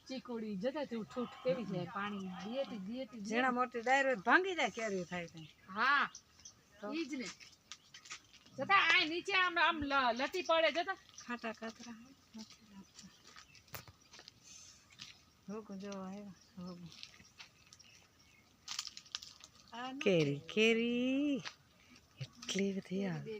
ચીકુડી જતા ઠૂઠ ઠૂઠ કેવી જાય પાણી દિયેતી દિયેતી ઝીણા મોટી ડાયરો ભાંગી જાય કેરી થાય કઈ હા ઈ જ ને જતા આ નીચે આમ આમ લટી પડે જતા ખાટા ખાતરા નથી લાગતા રોગ જો આવ્યા રોગ કેરી કેરી એટલી બધી આવે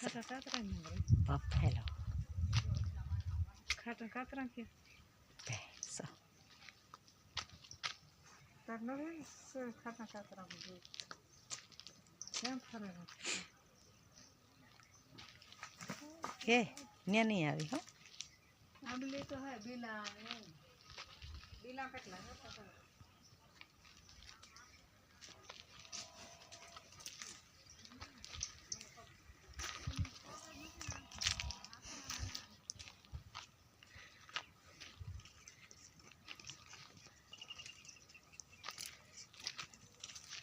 ખાટા કાતરા બફેલો ખાટા કાતરા કે ભેંસો તાર ન રે ખાટા કાતરા બધું કેમ ફરે કે ને નહીં આવી હો આંબલી તો હે બીલા બીલા કેટલા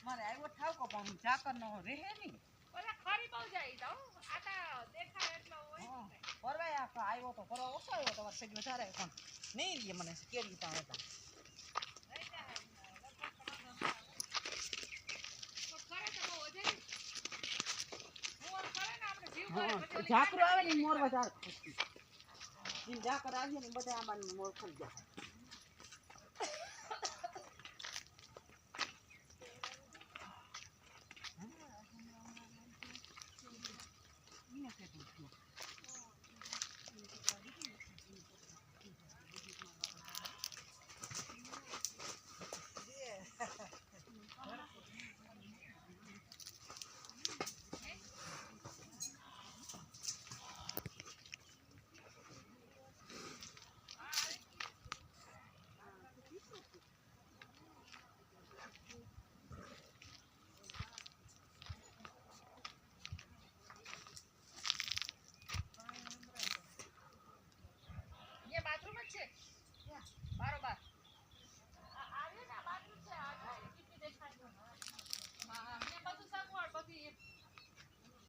મારે આવ્યો ઠાવકો પણ ઝાકર નો રહે નહીં ઓલા ખરી બહુ જાય તો આટા દેખાય એટલો હોય પરવાય આવ્યો તો પરવા ઓછો આવ્યો તમારે સગી વધારે પણ નહીં દે મને કેરી પણ હતા ઝાકરો આવે ને મોર વધારે ઝાકર આવીએ ને બધા આમાં મોર ખરી જાય